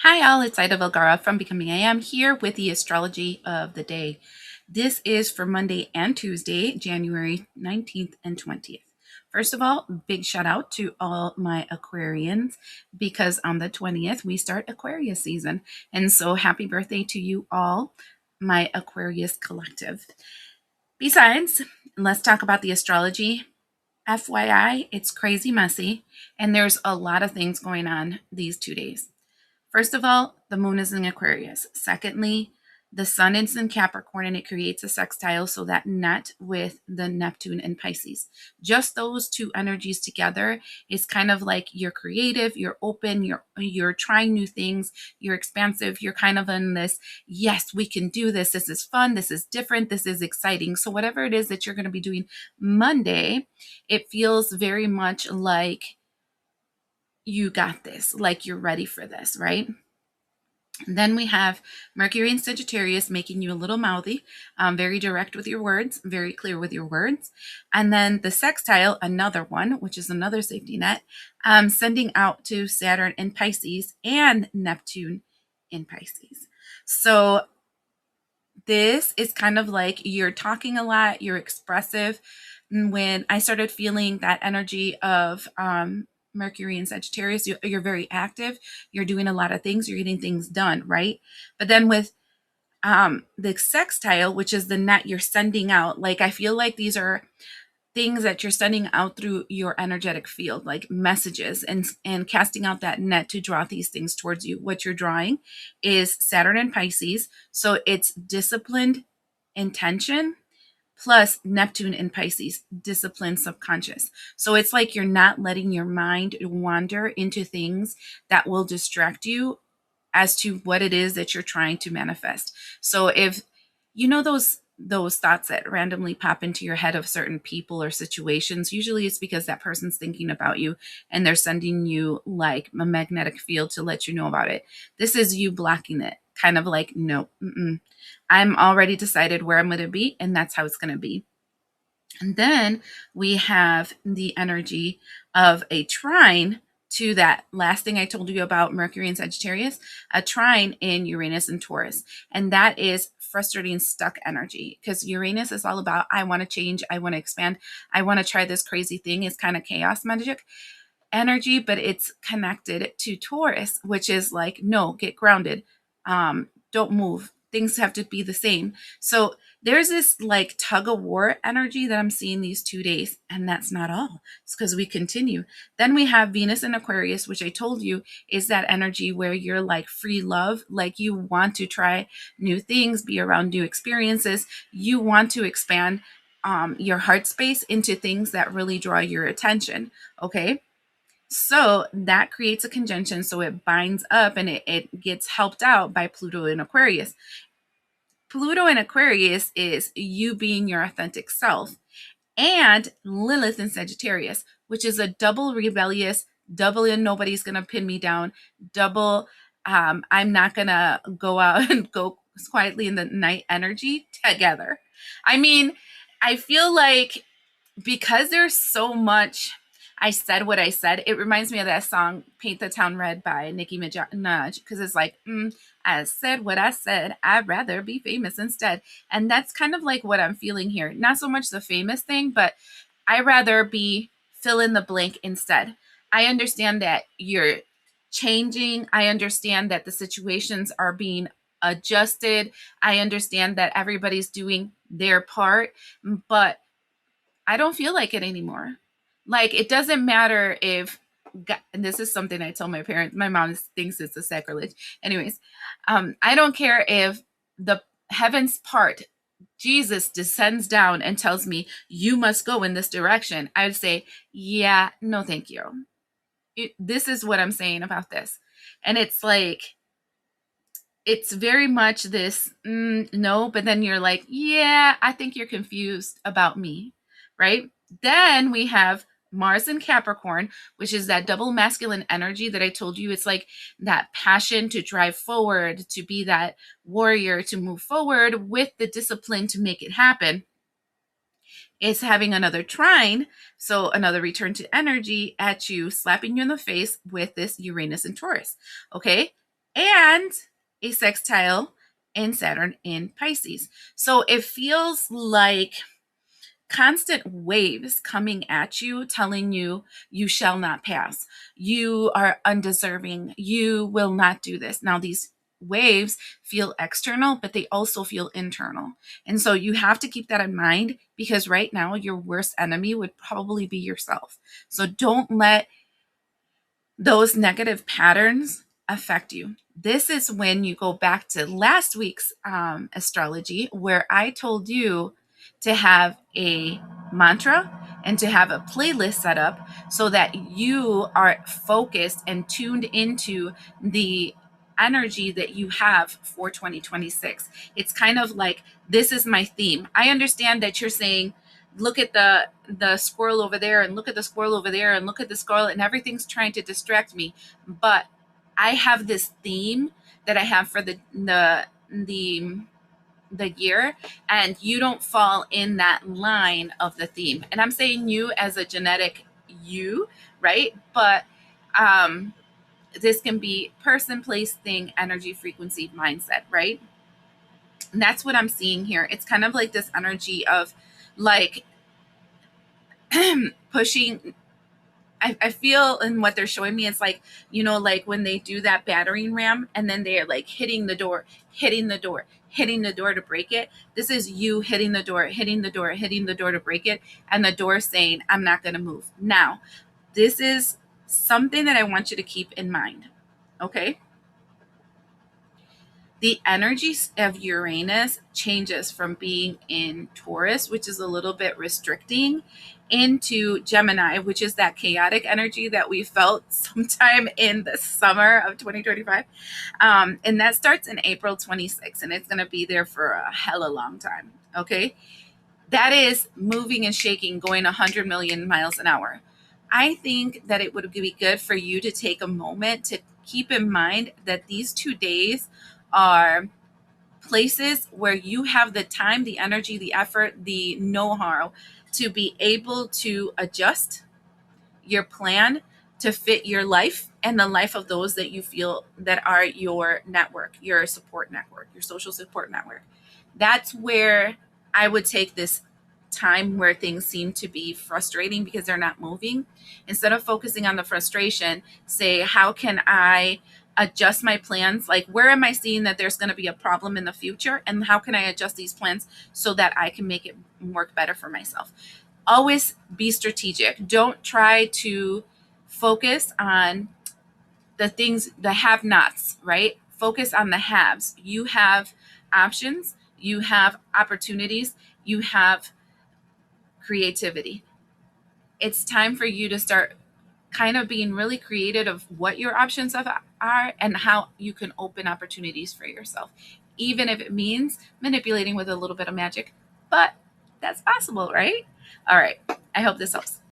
Hi, all. It's Ida Vergara from Becoming I Am here with the astrology of the day. This is for Monday and Tuesday, January 19th and 20th. First of all, big shout out to all my Aquarians because on the 20th we start Aquarius season. And so happy birthday to you all, my Aquarius collective. Besides, let's talk about the astrology. FYI, it's crazy messy and there's a lot of things going on these 2 days. First of all, the moon is in Aquarius. Secondly, the sun is in Capricorn and it creates a sextile, so that net with the Neptune and Pisces. Just those two energies together is kind of like you're creative, you're open, you're trying new things, you're expansive, you're kind of in this, yes, we can do this. This is fun, this is different, this is exciting. So whatever it is that you're going to be doing Monday, it feels very much like you got this, like you're ready for this, right? And then we have Mercury in Sagittarius making you a little mouthy, very direct with your words, very clear with your words. And then the sextile, another one, which is another safety net, sending out to Saturn in Pisces and Neptune in Pisces. So this is kind of like you're talking a lot, you're expressive. When I started feeling that energy of Mercury in Sagittarius, you're very active, you're doing a lot of things, you're getting things done, right? But then with the sextile, which is the net you're sending out, like I feel like these are things that you're sending out through your energetic field, like messages and casting out that net to draw these things towards you. What you're drawing is Saturn and Pisces, so it's disciplined intention plus Neptune in Pisces, disciplined subconscious. So it's like you're not letting your mind wander into things that will distract you as to what it is that you're trying to manifest. So if you know those thoughts that randomly pop into your head of certain people or situations, usually it's because that person's thinking about you and they're sending you like a magnetic field to let you know about it. This is you blocking it, kind of like, no, I'm already decided where I'm going to be, and that's how it's going to be. And then we have the energy of a trine to that last thing I told you about Mercury and Sagittarius, a trine in Uranus and Taurus. And that is frustrating, stuck energy, because Uranus is all about, I want to change, I want to expand, I want to try this crazy thing. It's kind of chaos magic energy, but it's connected to Taurus, which is like, no, get grounded. Don't move. Things have to be the same. So there's this like tug of war energy that I'm seeing these 2 days, and that's not all. It's because we continue. Then we have Venus in Aquarius, which I told you is that energy where you're like free love, like you want to try new things, be around new experiences. You want to expand your heart space into things that really draw your attention. Okay. So that creates a conjunction. So it binds up and it gets helped out by Pluto in Aquarius. Pluto in Aquarius is you being your authentic self, and Lilith in Sagittarius, which is a double rebellious, double in nobody's going to pin me down, double I'm not going to go out and go quietly in the night energy together. I mean, I feel like because there's so much I said what I said, it reminds me of that song Paint the Town Red by Nicki Minaj, because it's like, I said what I said, I'd rather be famous instead. And that's kind of like what I'm feeling here. Not so much the famous thing, but I'd rather be fill in the blank instead. I understand that you're changing. I understand that the situations are being adjusted. I understand that everybody's doing their part, but I don't feel like it anymore. Like, it doesn't matter if, God, and this is something I tell my parents, my mom thinks it's a sacrilege. Anyways, I don't care if the heavens part, Jesus descends down and tells me, you must go in this direction. I would say, yeah, no, thank you. This is what I'm saying about this. And it's like, it's very much this, no, but then you're like, yeah, I think you're confused about me, right? Then we have Mars in Capricorn, which is that double masculine energy that I told you. It's like that passion to drive forward, to be that warrior, to move forward with the discipline to make it happen. It's having another trine, so another return to energy at you, slapping you in the face with this Uranus and Taurus. Okay, and a sextile in Saturn in Pisces. So it feels like constant waves coming at you, telling you you shall not pass, you are undeserving, you will not do this. Now, these waves feel external, but they also feel internal. And so you have to keep that in mind, because right now your worst enemy would probably be yourself. So don't let those negative patterns affect you. This is when you go back to last week's astrology, where I told you to have a mantra and to have a playlist set up so that you are focused and tuned into the energy that you have for 2026. It's kind of like, this is my theme. I understand that you're saying, look at the squirrel over there, and look at the squirrel over there, and look at the squirrel, and everything's trying to distract me. But I have this theme that I have for the year, and you don't fall in that line of the theme. And I'm saying you as a genetic you, right? But this can be person, place, thing, energy, frequency, mindset, right? And that's what I'm seeing here. It's kind of like this energy of like pushing. I feel in what they're showing me, it's like, like when they do that battering ram and then they're like hitting the door, hitting the door, hitting the door to break it. This is you hitting the door, hitting the door, hitting the door to break it. And the door saying, I'm not going to move. Now, this is something that I want you to keep in mind. Okay. The energy of Uranus changes from being in Taurus, which is a little bit restricting, into Gemini, which is that chaotic energy that we felt sometime in the summer of 2025. And that starts in April 26th, and it's going to be there for a hella long time. Okay. That is moving and shaking, going 100 million miles an hour. I think that it would be good for you to take a moment to keep in mind that these 2 days are places where you have the time, the energy, the effort, the know-how to be able to adjust your plan to fit your life and the life of those that you feel that are your network, your support network, your social support network. That's where I would take this time where things seem to be frustrating because they're not moving. Instead of focusing on the frustration, say, how can I adjust my plans? Like, where am I seeing that there's going to be a problem in the future? And how can I adjust these plans so that I can make it work better for myself? Always be strategic. Don't try to focus on the things, the have nots, right? Focus on the haves. You have options, you have opportunities, you have creativity. It's time for you to start kind of being really creative of what your options are and how you can open opportunities for yourself, even if it means manipulating with a little bit of magic. But that's possible, right? All right. I hope this helps.